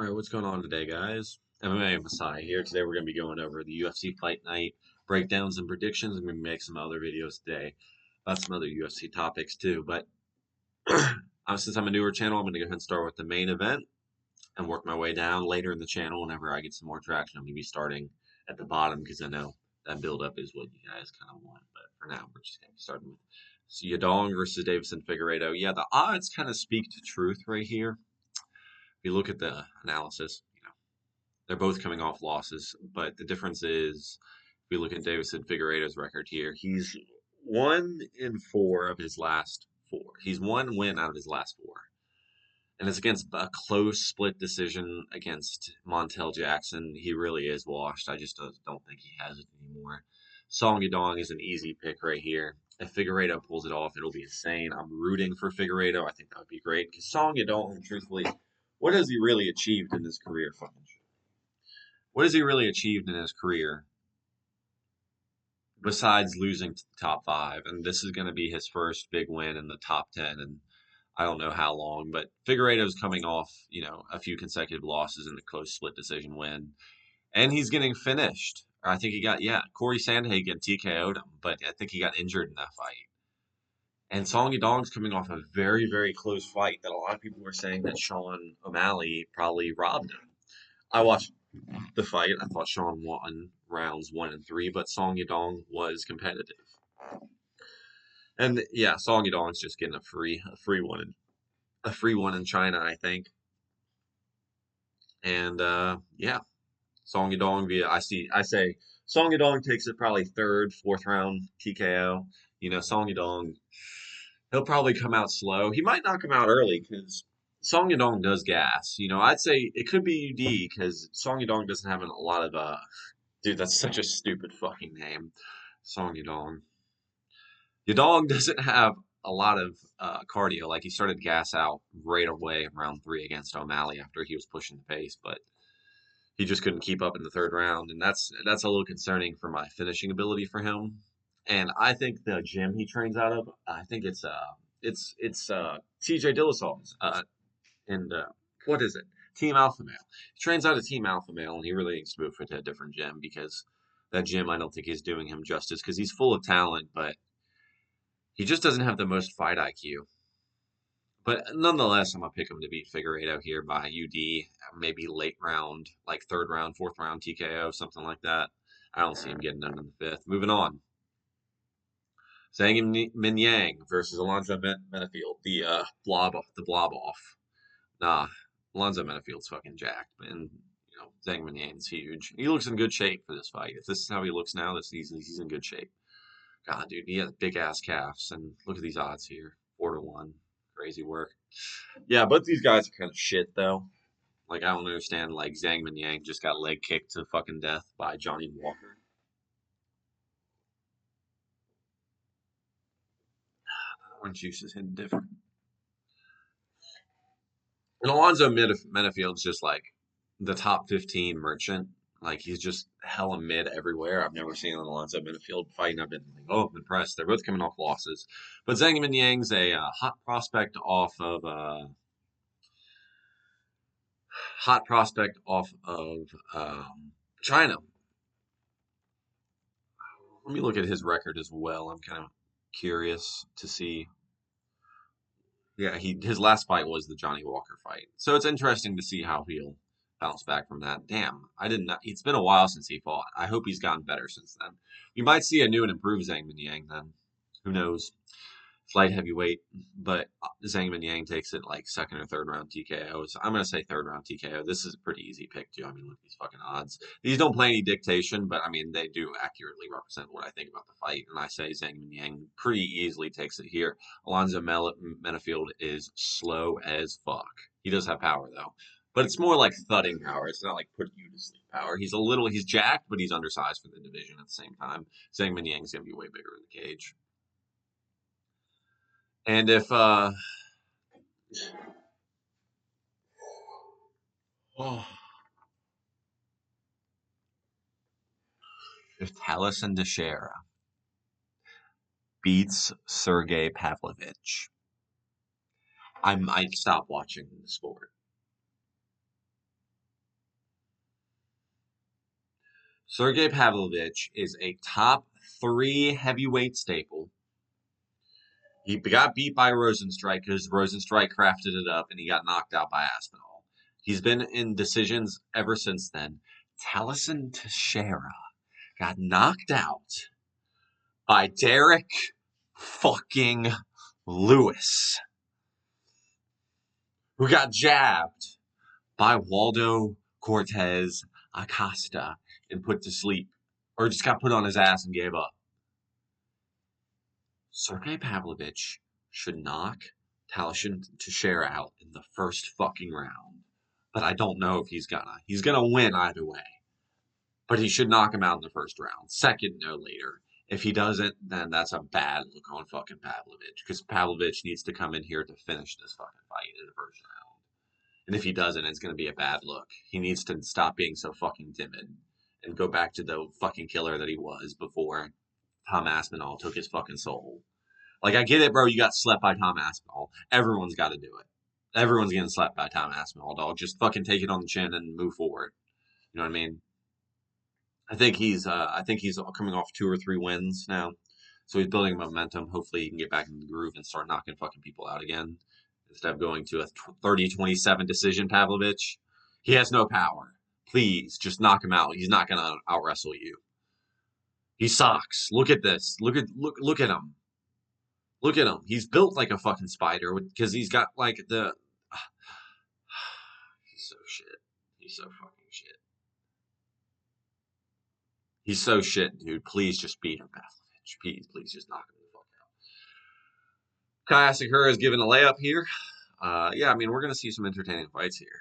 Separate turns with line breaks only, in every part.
All right, what's going on today, guys? MMA Messiah here. Today we're going to be going over the UFC Fight Night breakdowns and predictions. I'm going to make some other videos today about some other UFC topics too. But since I'm a newer channel, I'm going to go ahead and start with the main event and work my way down later in the channel. Whenever I get some more traction, I'm going to be starting at the bottom because I know that build up is what you guys kind of want. But for now, we're just going to be starting with Yadong versus Deiveson Figueiredo. Yeah, the odds kind of speak to truth right here. If you look at the analysis, they're both coming off losses, but the difference is, if we look at Deiveson Figueiredo's record here, he's 1-4 of his last four. He's one win out of his last four. And it's against a close split decision against Montel Jackson. He really is washed. I just don't think he has it anymore. Song Yadong is an easy pick right here. If Figueiredo pulls it off, it'll be insane. I'm rooting for Figueiredo. I think that would be great. Because Song Yadong, truthfully, what has he really achieved in his career? What has he really achieved in his career besides losing to the top five? And this is going to be his first big win in the top 10. And I don't know how long, but Figueiredo's coming off, a few consecutive losses in the close split decision win. And he's getting finished. I think he got, Corey Sandhagen TKO'd him, but I think he got injured in that fight. And Song Yadong's coming off a very, very close fight that a lot of people were saying that Sean O'Malley probably robbed him. I watched the fight. I thought Sean won rounds 1 and 3, but Song Yadong was competitive. And yeah, Song Yadong's just getting a free one in China, I think. And Song Yadong I say Song Yadong takes it probably third, fourth round TKO. Song Yadong, he'll probably come out slow. He might not come out early because Song Yadong does gas. I'd say it could be UD because Song Yadong doesn't have a lot of dude, that's such a stupid fucking name. Song Yadong. Yadong doesn't have a lot of cardio. Like, he started gas out right away in round 3 against O'Malley after he was pushing the pace, but he just couldn't keep up in the third round, and that's a little concerning for my finishing ability for him. And I think the gym he trains out of, I think it's TJ Dillasaw's and what is it? Team Alpha Male. He trains out of Team Alpha Male, and he really needs to move to a different gym because that gym, I don't think he's doing him justice because he's full of talent, but he just doesn't have the most fight IQ. But nonetheless, I'm going to pick him to beat Figueiredo here by UD, maybe late round, like third round, fourth round TKO, something like that. I don't see him getting done in the fifth. Moving on. Zhang Minyang versus Alonzo Menafield, the blob off. Nah, Alonzo Menafield's fucking jacked, and Zhang Minyang's huge. He looks in good shape for this fight. If this is how he looks now, he's in good shape. God, dude, he has big ass calves, and look at these odds here, 4-1, crazy work. Yeah, both these guys are kind of shit though. Like, I don't understand. Like, Zhang Minyang just got leg kicked to fucking death by Johnny Walker. Orange juice is hitting different. And Alonzo Menafield's just like the top 15 merchant. Like, he's just hella mid everywhere. I've never seen an Alonzo Menafield fight, and I've been like, oh, I'm impressed. They're both coming off losses. But Zhang Minyang's a hot prospect off of China. Let me look at his record as well. I'm kind of curious to see. Yeah, his last fight was the Johnny Walker fight. So it's interesting to see how he'll bounce back from that. Damn, I didn't know. It's been a while since he fought. I hope he's gotten better since then. We might see a new and improved Zhang Minyang then. Who knows? Light heavyweight, but Zhang Minyang takes it like second or third round TKO. So I'm going to say third round TKO. This is a pretty easy pick, too. I mean, look at these fucking odds. These don't play any dictation, but I mean, they do accurately represent what I think about the fight. And I say Zhang Minyang pretty easily takes it here. Alonzo Menafield is slow as fuck. He does have power, though. But it's more like thudding power. It's not like putting you to sleep power. He's jacked, but he's undersized for the division at the same time. Zhang Minyang's going to be way bigger in the cage. And if Taliesin Teixeira beats Sergey Pavlovich, I might stop watching the sport. Sergey Pavlovich is a top 3 heavyweight staple. He got beat by Rosenstrike because Rosenstrike crafted it up and he got knocked out by Aspinall. He's been in decisions ever since then. Taliesin Teixeira got knocked out by Derek fucking Lewis, who got jabbed by Waldo Cortez Acosta and put to sleep, or just got put on his ass and gave up. Sergey Pavlovich should knock Taliesin Teixeira out in the first fucking round. But I don't know if he's gonna. He's gonna win either way. But he should knock him out in the first round. Second, no later. If he doesn't, then that's a bad look on fucking Pavlovich. Because Pavlovich needs to come in here to finish this fucking fight in the first round. And if he doesn't, it's gonna be a bad look. He needs to stop being so fucking timid and go back to the fucking killer that he was before Tom Aspinall took his fucking soul. Like, I get it, bro. You got slept by Tom Aspinall. Everyone's got to do it. Everyone's getting slept by Tom Aspinall, dog. Just fucking take it on the chin and move forward. You know what I mean? I think he's coming off 2 or 3 wins now, so he's building momentum. Hopefully, he can get back in the groove and start knocking fucking people out again instead of going to a 30-27 decision. Pavlovich, he has no power. Please, just knock him out. He's not gonna out wrestle you. He sucks. Look at this. Look at him. Look at him. He's built like a fucking spider because he's got like the. He's so shit. He's so fucking shit. He's so shit, dude. Please just beat him, Pavlovich. Please just knock him the fuck out. Kai Asakura is given a layup here. Yeah, I mean, we're going to see some entertaining fights here.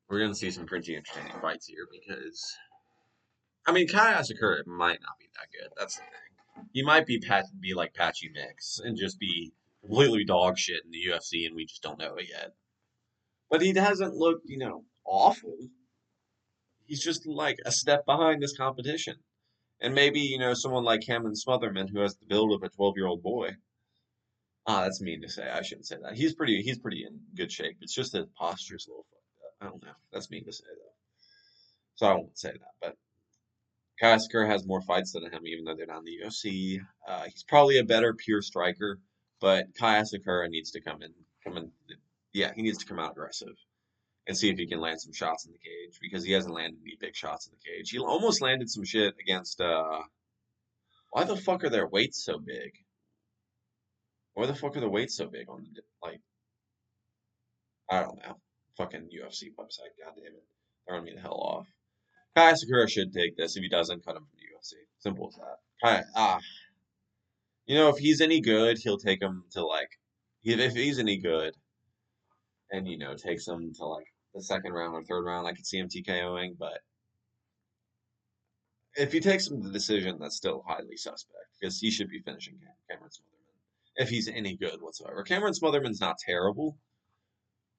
We're going to see some pretty entertaining fights here because, I mean, Kai Asakura might not be that good. That's the thing. He might be like Patchy Mix and just be completely dog shit in the UFC, and we just don't know it yet. But he hasn't looked, awful. He's just like a step behind this competition. And maybe, someone like Cameron Smotherman who has the build of a 12-year-old boy. That's mean to say. I shouldn't say that. He's pretty in good shape. It's just his posture's a little fucked up. I don't know. That's mean to say though. So I won't say that. But Kai Asakura has more fights than him, even though they're not in the UFC. He's probably a better pure striker, but Kai Asakura needs to come in. Yeah, he needs to come out aggressive and see if he can land some shots in the cage because he hasn't landed any big shots in the cage. He almost landed some shit against. Why the fuck are their weights so big? Why the fuck are the weights so big on like? I don't know. Fucking UFC website. God damn it, throwing me the hell off. Kai Asakura should take this. If he doesn't, cut him from the UFC. Simple as that. If he's any good, he'll take him to like. If he's any good, and takes him to like the second round or third round, I could see him TKOing. But if he takes him to the decision, that's still highly suspect because he should be finishing Cameron Smotherman if he's any good whatsoever. Cameron Smotherman's not terrible,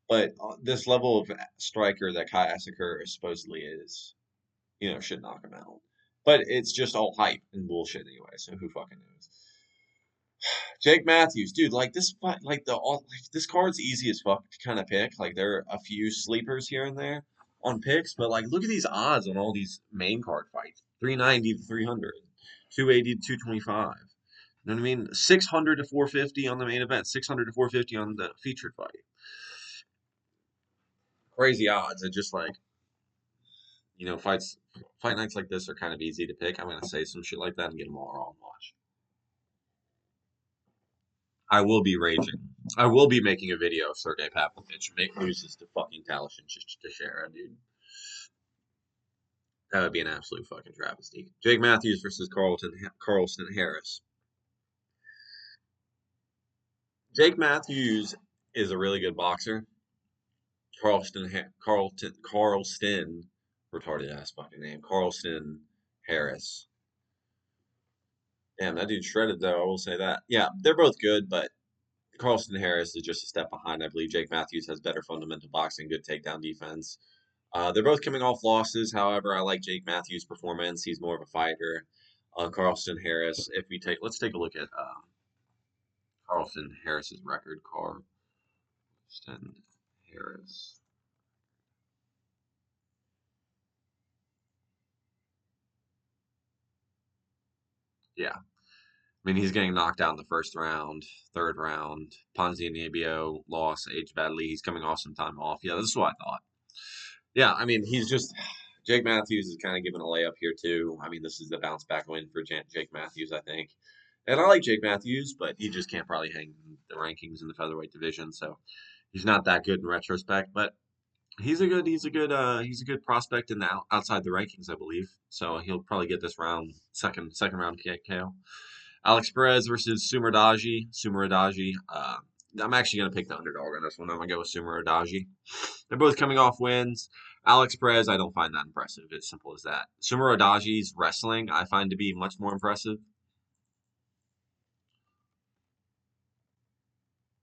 but this level of striker that Kai Asakura supposedly is, should knock him out. But it's just all hype and bullshit anyway. So who fucking knows? Jake Matthews, dude, this card's easy as fuck to kind of pick. Like there are a few sleepers here and there on picks, but like look at these odds on all these main card fights: 390 to 300, 280 to 225. You know what I mean? 600 to 450 on the main event, 600 to 450 on the featured fight. Crazy odds. It just like fight nights like this are kind of easy to pick. I'm gonna say some shit like that and get them all wrong. Watch. I will be raging. I will be making a video of Sergey Pavlovich loses to fucking Taliesin Teixeira, dude. That would be an absolute fucking travesty. Jake Matthews versus Carlston Harris. Jake Matthews is a really good boxer. Carlston, retarded ass fucking name. Carlston Harris. Damn, that dude shredded though. I will say that. Yeah, they're both good, but Carlston Harris is just a step behind. I believe Jake Matthews has better fundamental boxing, good takedown defense. They're both coming off losses. However, I like Jake Matthews' performance. He's more of a fighter. Carlston Harris. Let's take a look at Carlston Harris's record. Carlston Harris. Yeah. I mean, he's getting knocked out in the first round, third round. Ponzinibbio lost, aged badly. He's coming off some time off. Yeah, this is what I thought. Yeah, I mean, he's just Jake Matthews is kind of giving a layup here too. I mean, this is the bounce back win for Jake Matthews, I think. And I like Jake Matthews, but he just can't probably hang the rankings in the featherweight division, so he's not that good in retrospect. But he's a good prospect in the outside the rankings, I believe. So he'll probably get this round second round KO. Alex Perez versus Sumerdaji. I'm actually going to pick the underdog on this one. I'm going to go with Sumerdaji. They're both coming off wins. Alex Perez, I don't find that impressive. It's simple as that. Sumerdaji's wrestling, I find to be much more impressive.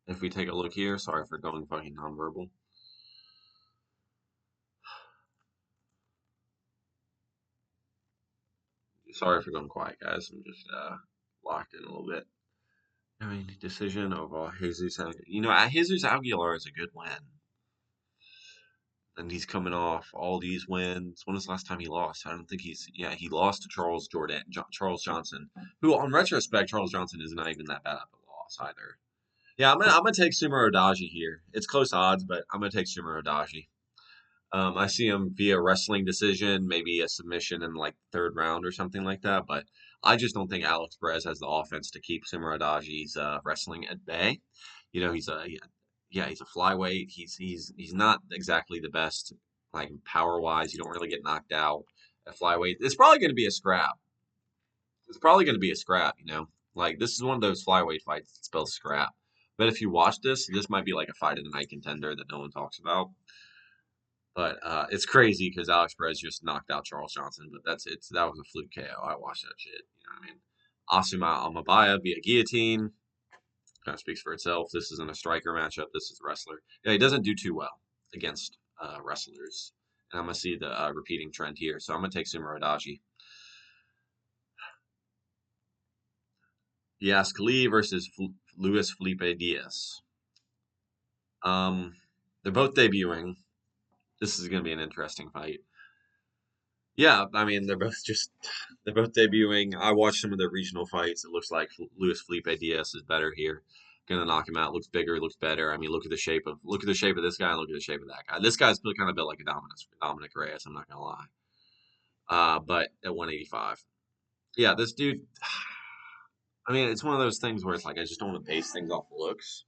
If we take a look here, sorry for going fucking nonverbal. Sorry for going quiet, guys. I'm just locked in a little bit. I mean, decision over Jesus. Jesus Aguilar is a good win. And he's coming off all these wins. When was the last time he lost? I don't think he lost to Charles Johnson, who on retrospect, Charles Johnson is not even that bad of a loss either. Yeah, I'm gonna take Sumer Odaji here. It's close odds, but I'm gonna take Sumer Odaji. I see him via wrestling decision, maybe a submission in like third round or something like that. But I just don't think Alex Perez has the offense to keep Sumer Adaji's wrestling at bay. He's a flyweight. He's not exactly the best like power wise. You don't really get knocked out at flyweight. It's probably going to be a scrap. It's probably going to be a scrap. Like this is one of those flyweight fights that spells scrap. But if you watch this might be like a fight of the night contender that no one talks about. But it's crazy because Alex Perez just knocked out Charles Johnson. But that was a fluke KO. I watched that shit. You know what I mean? Asuma Amabaya via guillotine kind of speaks for itself. This isn't a striker matchup. This is a wrestler. Yeah, he doesn't do too well against wrestlers. And I'm gonna see the repeating trend here. So I'm gonna take Sumer Adachi. Yask Lee versus Luis Felipe Diaz. Um, they're both debuting. This is gonna be an interesting fight. Yeah, I mean they're both debuting. I watched some of their regional fights. It looks like Luis Felipe Diaz is better here. Gonna knock him out. Looks bigger. Looks better. I mean, look at the shape of this guy. And look at the shape of that guy. This guy's kind of built like a Dominic Reyes. I'm not gonna lie. But at 185, yeah, this dude. I mean, it's one of those things where it's like I just don't want to base things off looks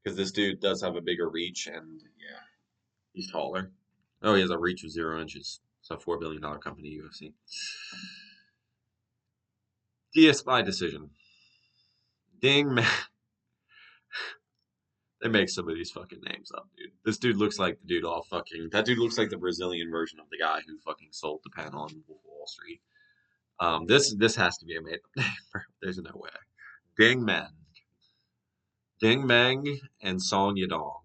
because this dude does have a bigger reach and yeah, he's taller. Oh, he has a reach of 0 inches. So $4 billion company UFC. DS by decision. Ding man. They make some of these fucking names up, dude. This dude looks like the dude that dude looks like the Brazilian version of the guy who fucking sold the pen on Wolf of Wall Street. This has to be a made up name, bro. There's no way. Ding man. Ding Meng and Song Yadong.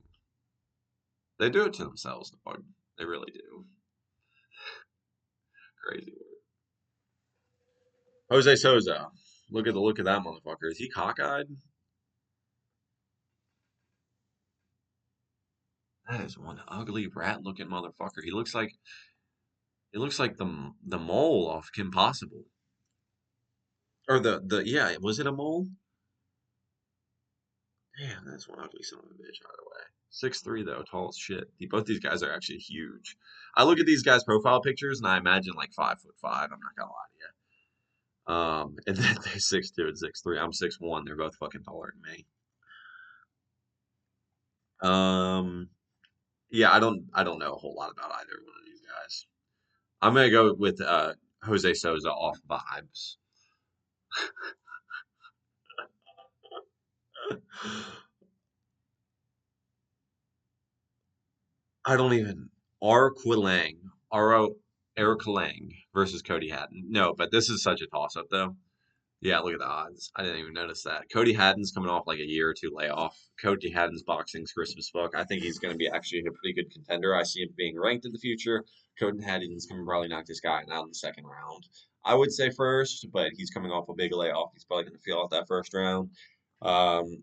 They do it to themselves, dog. They really do. Crazy word. Jose Souza. Look at the look of that motherfucker. Is he cockeyed? That is one ugly rat looking motherfucker. He looks like the mole off Kim Possible. Or the yeah, was it a mole? Damn, that's one ugly son of a bitch right away. 6'3" though, tall as shit. Both these guys are actually huge. I look at these guys' profile pictures and I imagine like 5'5". I'm not gonna lie to you. And then they're 6'2" and 6'3". I'm 6'1". They're both fucking taller than me. Yeah, I don't know a whole lot about either one of these guys. I'm gonna go with Jose Souza off vibes. I don't even Arquilang, Aro Eric Lang versus Cody Hatton. No, but this is such a toss up though. Yeah, look at the odds. I didn't even notice that. Cody Hatton's coming off like a year or two layoff. Cody Hatton's boxing's crisp as fuck. I think he's going to be actually a pretty good contender. I see him being ranked in the future. Cody Hatton's going to probably knock this guy out in the second round. I would say first, but he's coming off a big layoff. He's probably going to feel out that first round.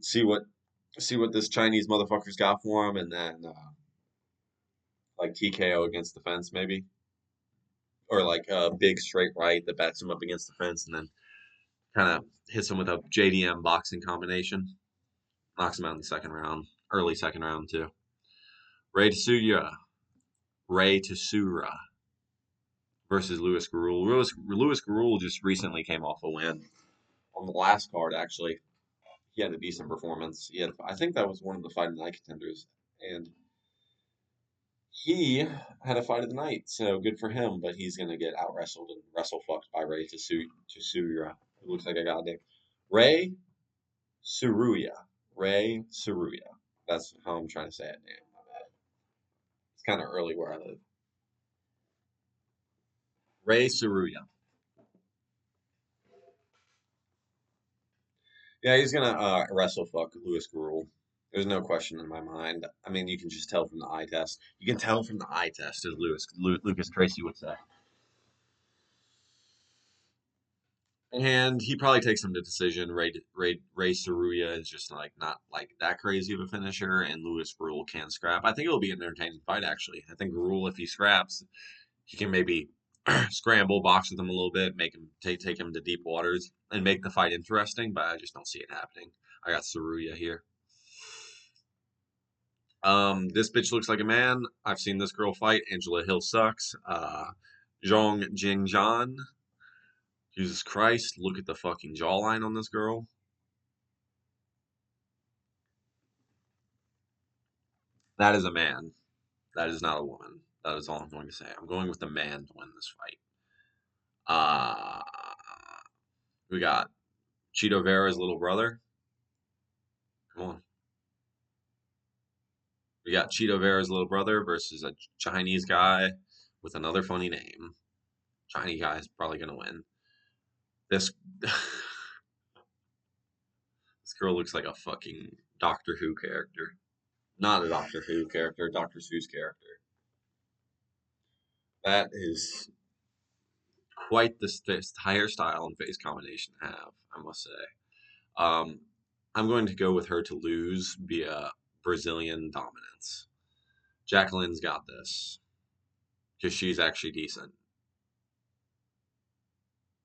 See what this Chinese motherfucker's got for him, and then like TKO against the fence maybe, or like a big straight right that backs him up against the fence, and then Kind of hits him with a JDM boxing combination. Knocks him out in the second round. Early second round, too. Ray Tsura versus Louis Garul. Louis Garul just recently came off a win on the last card, actually. He had a decent performance. I think that was one of the Fight Night contenders. And he had a fight of the night, so good for him, but he's going to get out wrestled and wrestle fucked by Ray Tsura. It looks like a goddamn. Ray Tsuruya. Ray Tsuruya. That's how I'm trying to say it. Damn, my bad. It's kind of early where I live. Ray Tsuruya. Yeah, he's gonna wrestle fuck Louis Garul. There's no question in my mind. I mean, you can just tell from the eye test. You can tell from the eye test, as Lucas Tracy would say. And he probably takes him to decision. Ray Saruya is just like not like that crazy of a finisher, and Louis Rule can scrap. I think it'll be an entertaining fight. Actually, I think Rule, if he scraps, he can maybe scramble, box with him a little bit, make him take him to deep waters, and make the fight interesting. But I just don't see it happening. I got Saruya here. This bitch looks like a man. I've seen this girl fight. Angela Hill sucks. Zhong Jingzhan. Jesus Christ, look at the fucking jawline on this girl. That is a man. That is not a woman. That is all I'm going to say. I'm going with the man to win this fight. Uh, we got Cheeto Vera's little brother. Come on. We got Cheeto Vera's little brother versus a Chinese guy with another funny name. Chinese guy is probably going to win. This this girl looks like a fucking Doctor Who character. Not a Doctor Who character, Doctor Seuss character. That is quite the higher style and face combination to have, I must say. Um, I'm going to go with her to lose via Brazilian dominance. Jacqueline's got this because she's actually decent.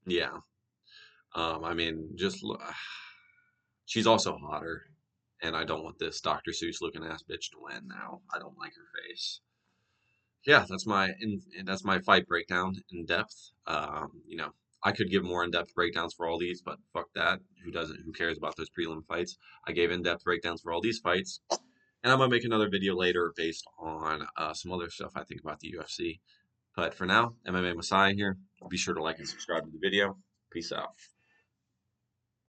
Yeah. I mean, just she's also hotter, and I don't want this Dr. Seuss looking ass bitch to win now. I don't like her face. Yeah, that's my fight breakdown in depth. I could give more in-depth breakdowns for all these, but fuck that. Who doesn't? Who cares about those prelim fights? I gave in-depth breakdowns for all these fights, and I'm gonna make another video later based on some other stuff I think about the UFC. But for now, MMA Messiah here. Be sure to like and subscribe to the video. Peace out.